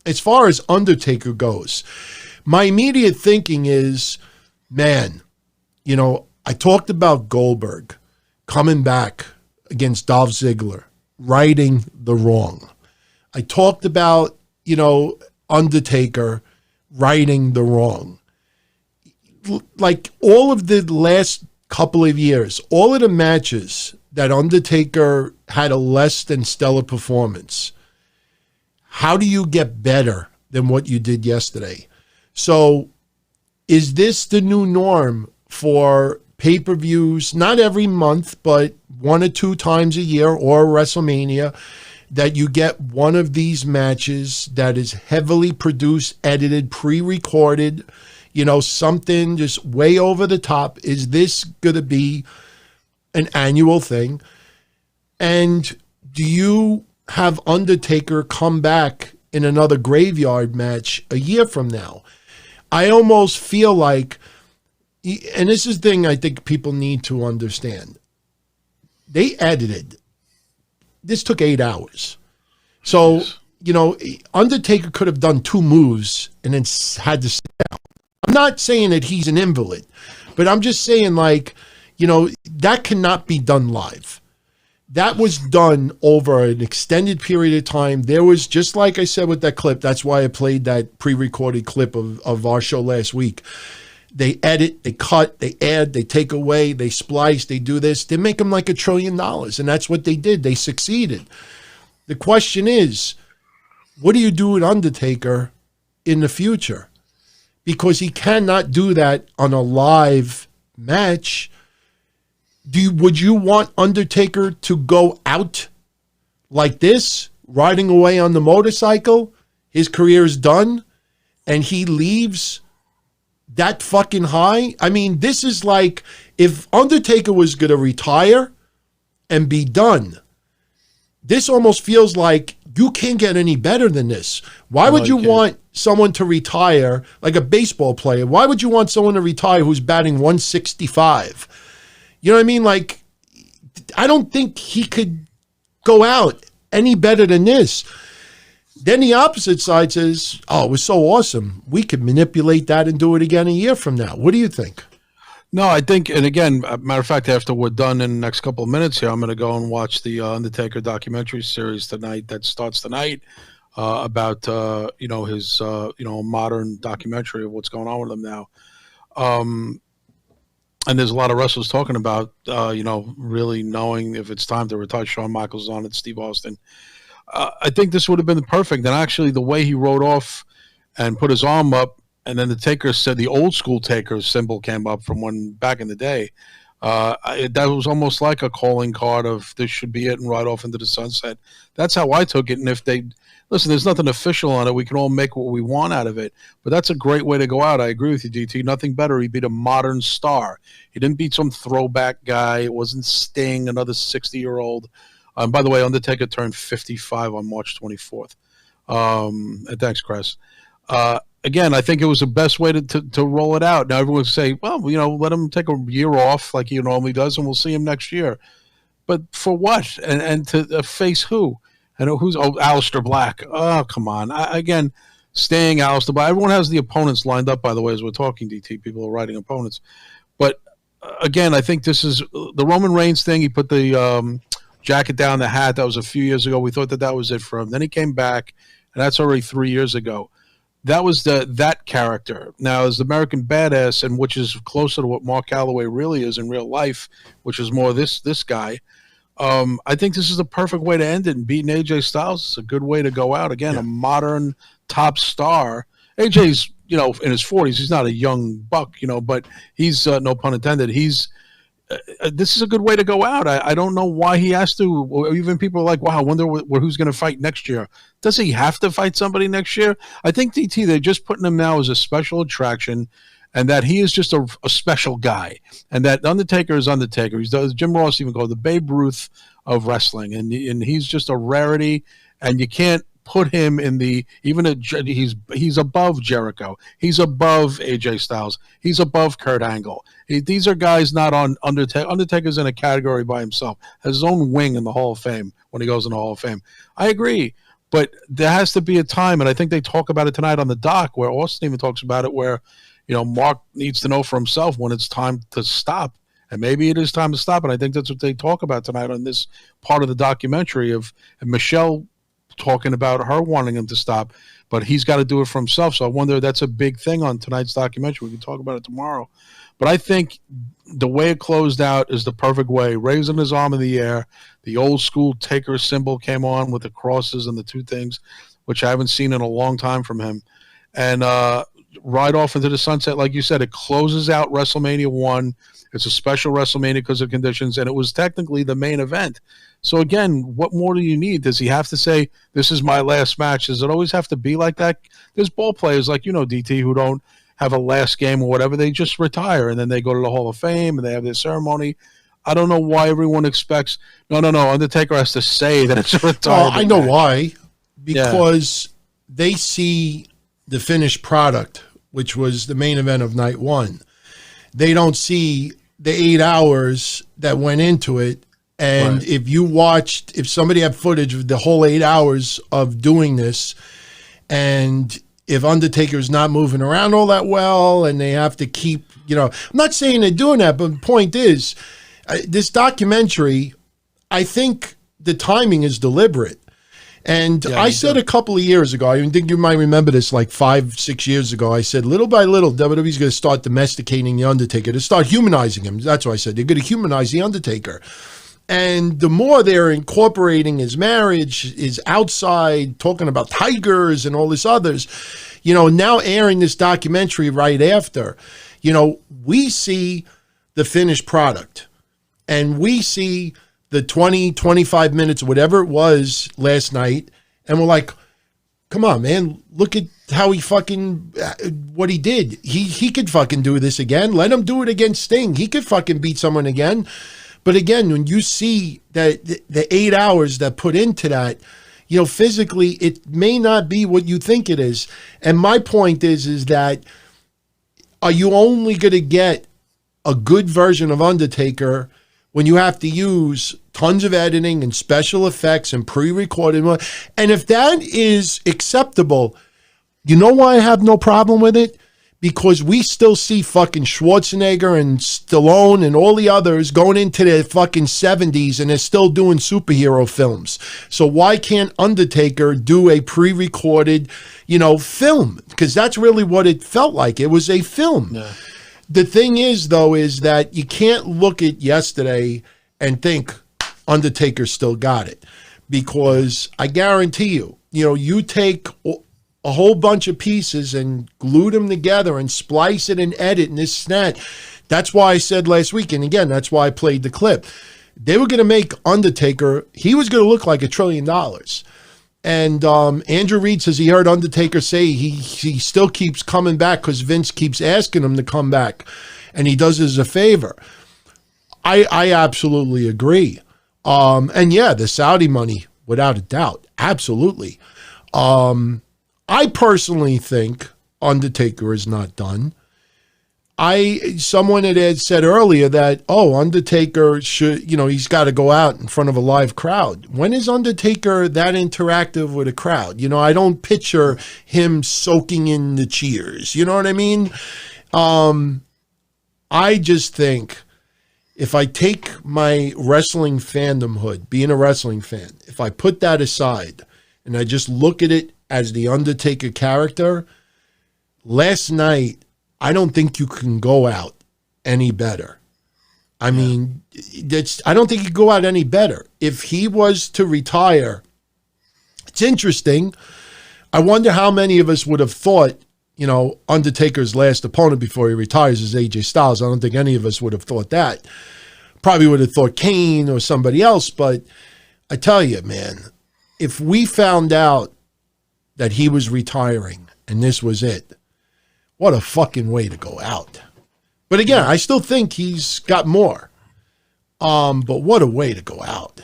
as far as Undertaker goes, my immediate thinking is, man, you know, I talked about Goldberg coming back against Dolph Ziggler, righting the wrong. I talked about, you know, Undertaker righting the wrong. Like all of the last couple of years, all of the matches that Undertaker had a less than stellar performance, how do you get better than what you did yesterday? So is this the new norm for pay-per-views, not every month, but 1 or 2 times a year or WrestleMania, that you get one of these matches that is heavily produced, edited, pre-recorded, you know, something just way over the top? Is this going to be an annual thing? And do you have Undertaker come back in another graveyard match a year from now? I almost feel like, and this is the thing I think people need to understand, they edited. This took 8 hours. So, you know, Undertaker could have done 2 moves and then had to sit down. I'm not saying that he's an invalid, but I'm just saying, like, you know, that cannot be done live. That was done over an extended period of time. There was, just like I said with that clip, that's why I played that pre-recorded clip of our show last week. They edit, they cut, they add, they take away, they splice, they do this. They make them like $1 trillion, and that's what they did. They succeeded. The question is, what do you do with Undertaker in the future? Because he cannot do that on a live match. Would you want Undertaker to go out like this, riding away on the motorcycle? His career is done, and he leaves that fucking high? I mean, this is like if Undertaker was going to retire and be done. This almost feels like you can't get any better than this. Why would you want someone to retire, like a baseball player? Why would you want someone to retire who's batting 165? You know what I mean? Like, I don't think he could go out any better than this. Then the opposite side says, oh, it was so awesome. We could manipulate that and do it again a year from now. What do you think? No, I think, and again, matter of fact, after we're done in the next couple of minutes here, I'm going to go and watch the Undertaker documentary series tonight that starts tonight about, you know, his, you know, modern documentary of what's going on with him now. And there's a lot of wrestlers talking about, you know, really knowing if it's time to retire. Shawn Michaels on it, Steve Austin. I think this would have been perfect. And actually, the way he rode off and put his arm up, and then the Taker said the old school Taker symbol came up from one back in the day. That was almost like a calling card of this should be it and ride off into the sunset. That's how I took it. And if they listen, there's nothing official on it. We can all make what we want out of it. But that's a great way to go out. I agree with you, DT. Nothing better. He beat a modern star. He didn't beat some throwback guy. It wasn't Sting, another 60-year-old. By the way, Undertaker turned 55 on March 24th. Thanks, Chris. Again, I think it was the best way to roll it out. Now, everyone will say, well, you know, let him take a year off like he normally does, and we'll see him next year. But for what? And to face who? And who's Aleister Black? Oh, come on. Again, staying Aleister Black. Everyone has the opponents lined up, by the way, as we're talking, DT. People are writing opponents. But, again, I think this is the Roman Reigns thing. He put the jacket down, the hat. That was a few years ago. We thought that was it for him. Then he came back, and that's already 3 years ago. That was that character. Now, as the American Badass, and which is closer to what Mark Calloway really is in real life, which is more this guy, I think this is the perfect way to end it. And beating AJ Styles is a good way to go out. Again, a modern top star. AJ's, you know, in his 40s. He's not a young buck, you know, but he's, no pun intended, he's this is a good way to go out. I don't know why he has to. Even people are like, wow, I wonder who's going to fight next year. Does he have to fight somebody next year? I think, DT, they're just putting him now as a special attraction, and that he is just a special guy, and that Undertaker is Undertaker. He's, as Jim Ross even called, the Babe Ruth of wrestling, and he's just a rarity, and you can't put him in the he's above Jericho, he's above AJ Styles, he's above Kurt Angle. These are guys not on Undertaker. Undertaker's in a category by himself, has his own wing in the Hall of Fame when he goes in the Hall of Fame. I agree, But there has to be a time, and I think they talk about it tonight on the doc, where Austin even talks about it, where, you know, Mark needs to know for himself when it's time to stop. And maybe it is time to stop. And I think that's what they talk about tonight on this part of the documentary of Michelle talking about her wanting him to stop, but he's got to do it for himself. So I wonder, that's a big thing on tonight's documentary. We can talk about it tomorrow. But I think the way it closed out is the perfect way. Raising his arm in the air, the old school Taker symbol came on with the crosses and the two things, which I haven't seen in a long time from him. And right off into the sunset, like you said, it closes out WrestleMania 1. It's a special WrestleMania because of conditions, and it was technically the main event. So again, what more do you need? Does he have to say, this is my last match? Does it always have to be like that? There's ball players like, you know, DT, who don't have a last game or whatever. They just retire, and then they go to the Hall of Fame, and they have their ceremony. I don't know why everyone expects, no, Undertaker has to say that it's a retirement. I know why. Because they see the finished product, which was the main event of night 1. They don't see the 8 hours that went into it. And right. If somebody had footage of the whole 8 hours of doing this, and if Undertaker's not moving around all that well, and they have to keep, you know, I'm not saying they're doing that, but the point is, this documentary, I think the timing is deliberate. And I said a couple of years ago, I think you might remember this, like 5-6 years ago, I said, little by little, WWE's going to start domesticating The Undertaker, to start humanizing him. That's what I said. They're going to humanize The Undertaker. And the more they're incorporating his marriage, his outside, talking about tigers and all this others, you know, now airing this documentary right after, you know, we see the finished product, and we see the 20, 25 minutes, whatever it was last night, and we're like, come on, man, look at how he fucking, what he did. He could fucking do this again. Let him do it against Sting. He could fucking beat someone again. But again, when you see that the 8 hours that put into that, you know, physically, it may not be what you think it is. And my point is that, are you only going to get a good version of Undertaker when you have to use tons of editing and special effects and pre-recorded? And if that is acceptable, you know why I have no problem with it? Because we still see fucking Schwarzenegger and Stallone and all the others going into their fucking 70s, and they're still doing superhero films. So why can't Undertaker do a pre-recorded, you know, film? Because that's really what it felt like. It was a film. Yeah. The thing is, though, is that you can't look at yesterday and think Undertaker still got it. Because I guarantee you, you know, you take a whole bunch of pieces and glue them together and splice it and edit and this and that. That's why I said last week, and again, that's why I played the clip. They were going to make Undertaker, he was going to look like $1 trillion. And Andrew Reid says he heard Undertaker say he still keeps coming back because Vince keeps asking him to come back, and he does it as a favor. I absolutely agree. And yeah, the Saudi money, without a doubt, absolutely. I personally think Undertaker is not done. Someone had said earlier that, Undertaker should, you know, he's got to go out in front of a live crowd. When is Undertaker that interactive with a crowd? You know, I don't picture him soaking in the cheers. You know what I mean? I just think if I take my wrestling fandomhood, being a wrestling fan, if I put that aside and I just look at it as the Undertaker character, last night, I don't think you can go out any better. I mean, I don't think you can go out any better. If he was to retire, it's interesting. I wonder how many of us would have thought, you know, Undertaker's last opponent before he retires is AJ Styles. I don't think any of us would have thought that. Probably would have thought Kane or somebody else. But I tell you, man, if we found out that he was retiring and this was it, what a fucking way to go out. But again, I still think he's got more. But what a way to go out.